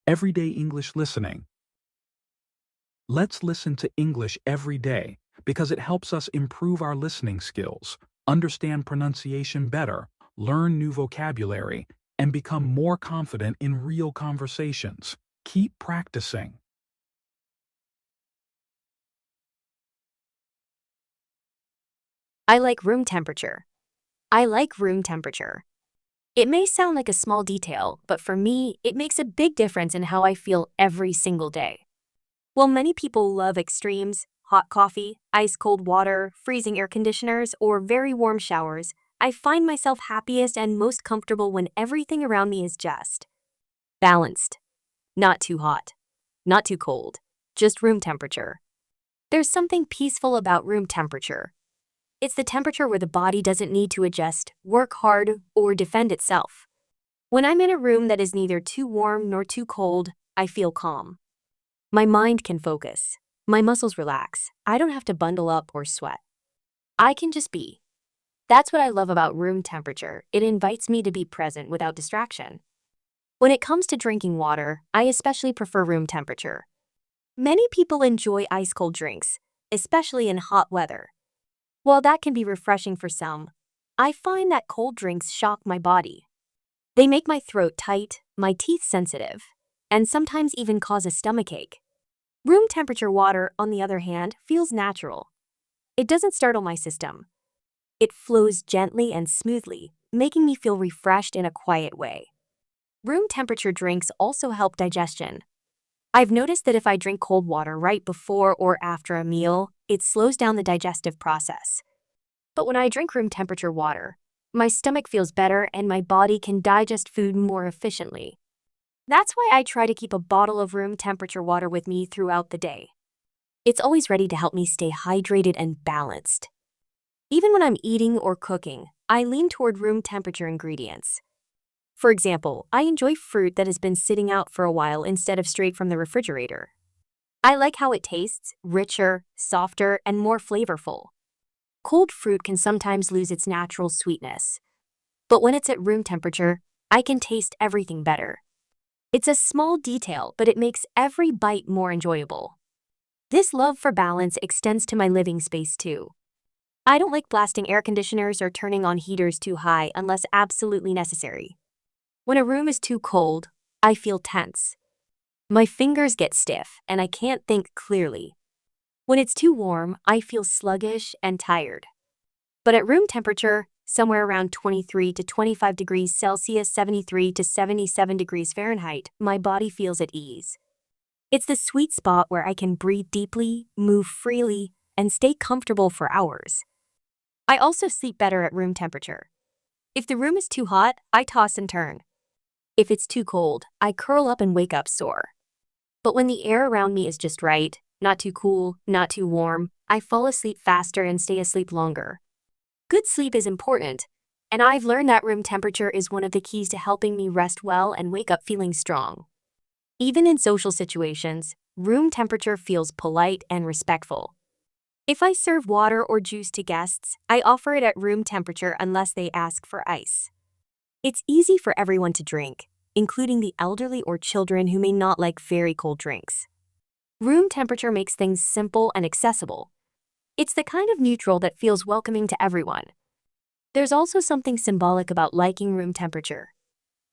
Everyday English listening. Let's listen to English every day because it helps us improve our listening skills, understand pronunciation better, learn new vocabulary, and become more confident in real conversations. Keep practicing. I like room temperature. I like room temperature. It may sound like a small detail, but for me, it makes a big difference in how I feel every single day. While many people love extremes, hot coffee, ice cold water, freezing air conditioners, or very warm showers, I find myself happiest and most comfortable when everything around me is just balanced. Not too hot, not too cold, just room temperature. There's something peaceful about room temperature. It's the temperature where the body doesn't need to adjust, work hard, or defend itself. When I'm in a room that is neither too warm nor too cold, I feel calm. My mind can focus. My muscles relax. I don't have to bundle up or sweat. I can just be. That's what I love about room temperature. It invites me to be present without distraction. When it comes to drinking water, I especially prefer room temperature. Many people enjoy ice-cold drinks, especially in hot weather. While that can be refreshing for some, I find that cold drinks shock my body. They make my throat tight, my teeth sensitive, and sometimes even cause a stomachache. Room temperature water, on the other hand, feels natural. It doesn't startle my system. It flows gently and smoothly, making me feel refreshed in a quiet way. Room temperature drinks also help digestion. I've noticed that if I drink cold water right before or after a meal, it slows down the digestive process. But when I drink room temperature water, my stomach feels better and my body can digest food more efficiently. That's why I try to keep a bottle of room temperature water with me throughout the day. It's always ready to help me stay hydrated and balanced. Even when I'm eating or cooking, I lean toward room temperature ingredients. For example, I enjoy fruit that has been sitting out for a while instead of straight from the refrigerator. I like how it tastes, richer, softer, and more flavorful. Cold fruit can sometimes lose its natural sweetness. But when it's at room temperature, I can taste everything better. It's a small detail, but it makes every bite more enjoyable. This love for balance extends to my living space too. I don't like blasting air conditioners or turning on heaters too high unless absolutely necessary. When a room is too cold, I feel tense. My fingers get stiff and I can't think clearly. When it's too warm, I feel sluggish and tired. But at room temperature, somewhere around 23 to 25 degrees Celsius, 73 to 77 degrees Fahrenheit, my body feels at ease. It's the sweet spot where I can breathe deeply, move freely, and stay comfortable for hours. I also sleep better at room temperature. If the room is too hot, I toss and turn. If it's too cold, I curl up and wake up sore. But when the air around me is just right, not too cool, not too warm, I fall asleep faster and stay asleep longer. Good sleep is important, and I've learned that room temperature is one of the keys to helping me rest well and wake up feeling strong. Even in social situations, room temperature feels polite and respectful. If I serve water or juice to guests, I offer it at room temperature unless they ask for ice. It's easy for everyone to drink, including the elderly or children who may not like very cold drinks. Room temperature makes things simple and accessible. It's the kind of neutral that feels welcoming to everyone. There's also something symbolic about liking room temperature.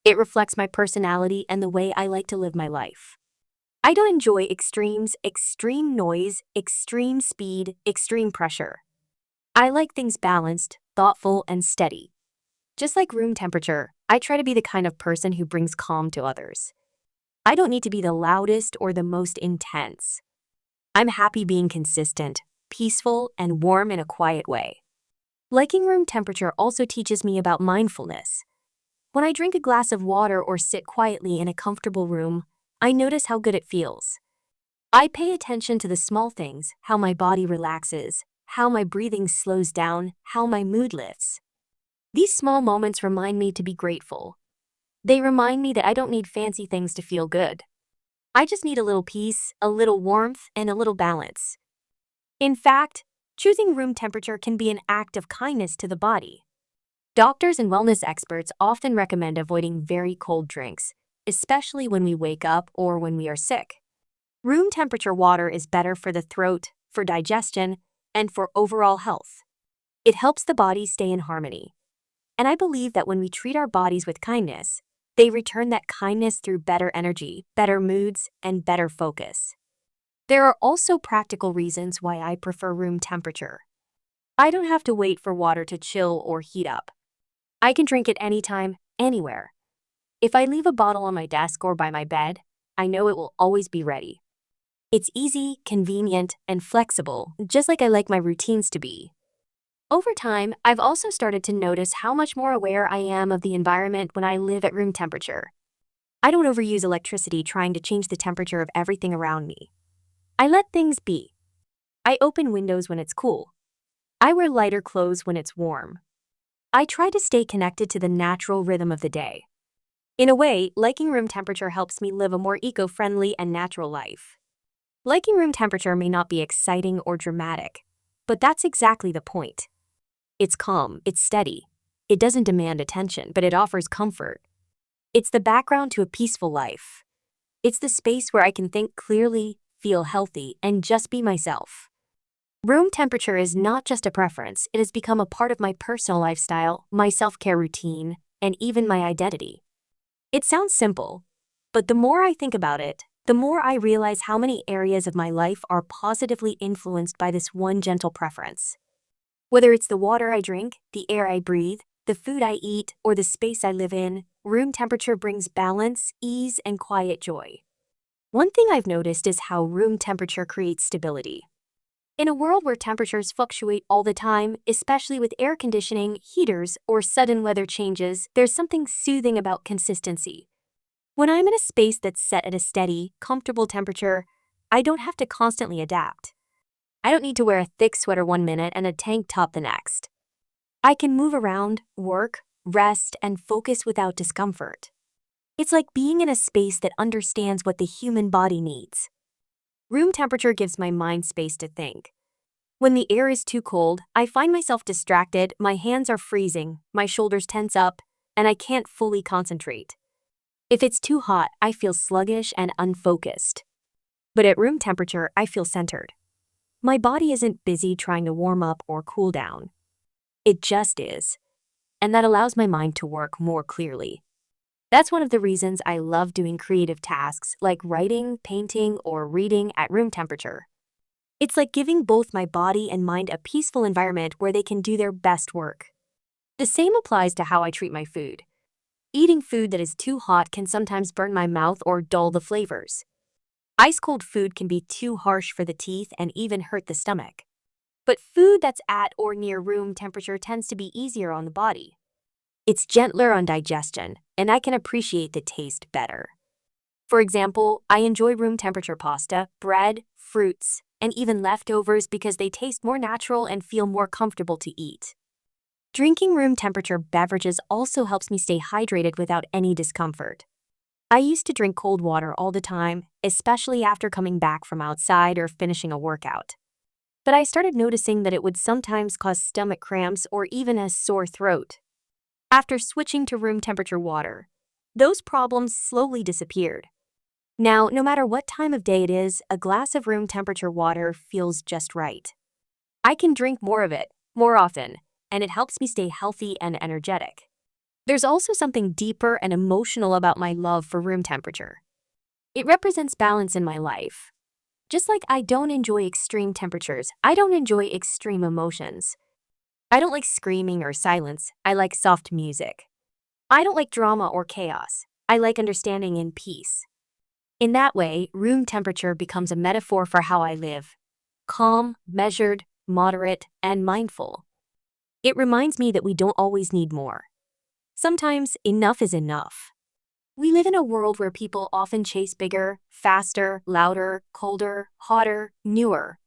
It reflects my personality and the way I like to live my life. I don't enjoy extremes, extreme noise, extreme speed, extreme pressure. I like things balanced, thoughtful, and steady. Just like room temperature, I try to be the kind of person who brings calm to others. I don't need to be the loudest or the most intense. I'm happy being consistent, peaceful, and warm in a quiet way. Liking room temperature also teaches me about mindfulness. When I drink a glass of water or sit quietly in a comfortable room, I notice how good it feels. I pay attention to the small things, how my body relaxes, how my breathing slows down, how my mood lifts. These small moments remind me to be grateful. They remind me that I don't need fancy things to feel good. I just need a little peace, a little warmth, and a little balance. In fact, choosing room temperature can be an act of kindness to the body. Doctors and wellness experts often recommend avoiding very cold drinks, especially when we wake up or when we are sick. Room temperature water is better for the throat, for digestion, and for overall health. It helps the body stay in harmony. And I believe that when we treat our bodies with kindness, they return that kindness through better energy, better moods, and better focus. There are also practical reasons why I prefer room temperature. I don't have to wait for water to chill or heat up. I can drink it anytime, anywhere. If I leave a bottle on my desk or by my bed, I know it will always be ready. It's easy, convenient, and flexible, just like I like my routines to be. Over time, I've also started to notice how much more aware I am of the environment when I live at room temperature. I don't overuse electricity trying to change the temperature of everything around me. I let things be. I open windows when it's cool. I wear lighter clothes when it's warm. I try to stay connected to the natural rhythm of the day. In a way, liking room temperature helps me live a more eco-friendly and natural life. Liking room temperature may not be exciting or dramatic, but that's exactly the point. It's calm, it's steady. It doesn't demand attention, but it offers comfort. It's the background to a peaceful life. It's the space where I can think clearly, feel healthy, and just be myself. Room temperature is not just a preference, it has become a part of my personal lifestyle, my self-care routine, and even my identity. It sounds simple, but the more I think about it, the more I realize how many areas of my life are positively influenced by this one gentle preference. Whether it's the water I drink, the air I breathe, the food I eat, or the space I live in, room temperature brings balance, ease, and quiet joy. One thing I've noticed is how room temperature creates stability. In a world where temperatures fluctuate all the time, especially with air conditioning, heaters, or sudden weather changes, there's something soothing about consistency. When I'm in a space that's set at a steady, comfortable temperature, I don't have to constantly adapt. I don't need to wear a thick sweater one minute and a tank top the next. I can move around, work, rest, and focus without discomfort. It's like being in a space that understands what the human body needs. Room temperature gives my mind space to think. When the air is too cold, I find myself distracted, my hands are freezing, my shoulders tense up, and I can't fully concentrate. If it's too hot, I feel sluggish and unfocused. But at room temperature, I feel centered. My body isn't busy trying to warm up or cool down. It just is. And that allows my mind to work more clearly. That's one of the reasons I love doing creative tasks like writing, painting, or reading at room temperature. It's like giving both my body and mind a peaceful environment where they can do their best work. The same applies to how I treat my food. Eating food that is too hot can sometimes burn my mouth or dull the flavors. Ice-cold food can be too harsh for the teeth and even hurt the stomach. But food that's at or near room temperature tends to be easier on the body. It's gentler on digestion, and I can appreciate the taste better. For example, I enjoy room temperature pasta, bread, fruits, and even leftovers because they taste more natural and feel more comfortable to eat. Drinking room temperature beverages also helps me stay hydrated without any discomfort. I used to drink cold water all the time, especially after coming back from outside or finishing a workout. But I started noticing that it would sometimes cause stomach cramps or even a sore throat. After switching to room temperature water, those problems slowly disappeared. Now, no matter what time of day it is, a glass of room temperature water feels just right. I can drink more of it, more often, and it helps me stay healthy and energetic. There's also something deeper and emotional about my love for room temperature. It represents balance in my life. Just like I don't enjoy extreme temperatures, I don't enjoy extreme emotions. I don't like screaming or silence, I like soft music. I don't like drama or chaos, I like understanding and peace. In that way, room temperature becomes a metaphor for how I live. Calm, measured, moderate, and mindful. It reminds me that we don't always need more. Sometimes, enough is enough. We live in a world where people often chase bigger, faster, louder, colder, hotter, newer.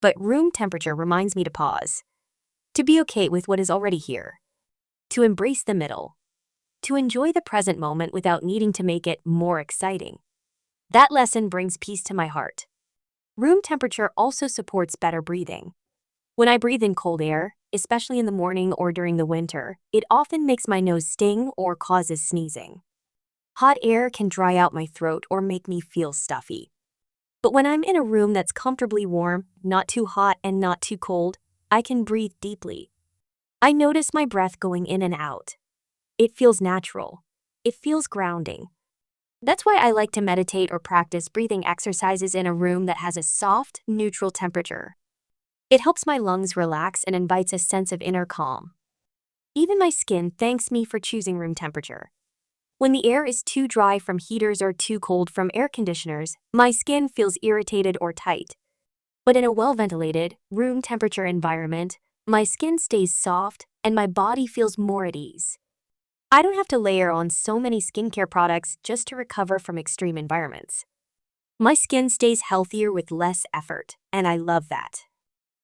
But room temperature reminds me to pause. To be okay with what is already here. To embrace the middle. To enjoy the present moment without needing to make it more exciting. That lesson brings peace to my heart. Room temperature also supports better breathing. When I breathe in cold air, especially in the morning or during the winter, it often makes my nose sting or causes sneezing. Hot air can dry out my throat or make me feel stuffy. But when I'm in a room that's comfortably warm, not too hot and not too cold, I can breathe deeply. I notice my breath going in and out. It feels natural. It feels grounding. That's why I like to meditate or practice breathing exercises in a room that has a soft, neutral temperature. It helps my lungs relax and invites a sense of inner calm. Even my skin thanks me for choosing room temperature. When the air is too dry from heaters or too cold from air conditioners, my skin feels irritated or tight. But in a well-ventilated, room temperature environment, my skin stays soft and my body feels more at ease. I don't have to layer on so many skincare products just to recover from extreme environments. My skin stays healthier with less effort, and I love that.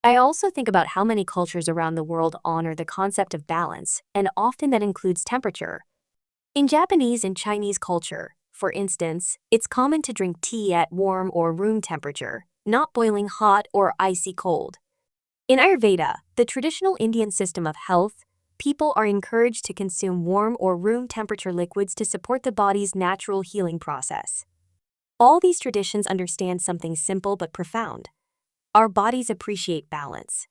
I also think about how many cultures around the world honor the concept of balance, and often that includes temperature. In Japanese and Chinese culture, for instance, it's common to drink tea at warm or room temperature, not boiling hot or icy cold. In Ayurveda, the traditional Indian system of health, people are encouraged to consume warm or room temperature liquids to support the body's natural healing process. All these traditions understand something simple but profound. Our bodies appreciate balance.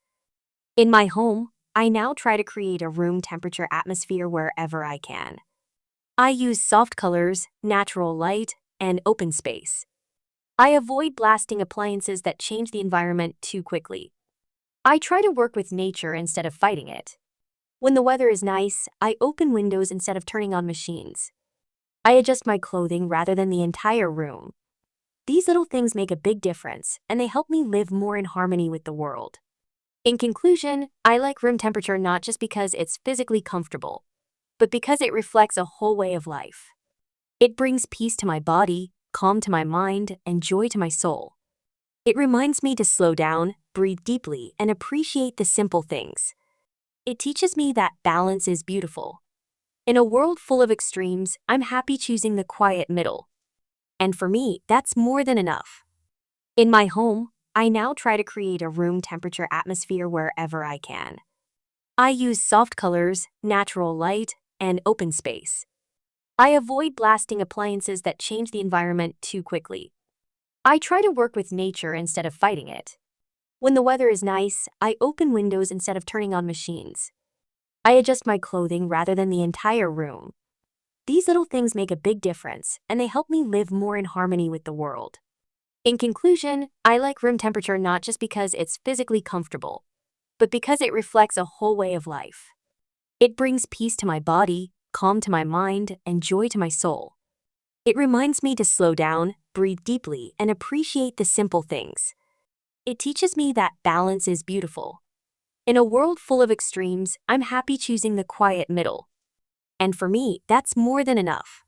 In my home, I now try to create a room temperature atmosphere wherever I can. I use soft colors, natural light, and open space. I avoid blasting appliances that change the environment too quickly. I try to work with nature instead of fighting it. When the weather is nice, I open windows instead of turning on machines. I adjust my clothing rather than the entire room. These little things make a big difference, and they help me live more in harmony with the world. In conclusion, I like room temperature not just because it's physically comfortable, but because it reflects a whole way of life. It brings peace to my body, calm to my mind, and joy to my soul. It reminds me to slow down, breathe deeply, and appreciate the simple things. It teaches me that balance is beautiful. In a world full of extremes, I'm happy choosing the quiet middle. And for me, that's more than enough. In my home, I now try to create a room temperature atmosphere wherever I can. I use soft colors, natural light, and open space. I avoid blasting appliances that change the environment too quickly. I try to work with nature instead of fighting it. When the weather is nice, I open windows instead of turning on machines. I adjust my clothing rather than the entire room. These little things make a big difference, and they help me live more in harmony with the world. In conclusion, I like room temperature not just because it's physically comfortable, but because it reflects a whole way of life. It brings peace to my body, calm to my mind, and joy to my soul. It reminds me to slow down, breathe deeply, and appreciate the simple things. It teaches me that balance is beautiful. In a world full of extremes, I'm happy choosing the quiet middle. And for me, that's more than enough.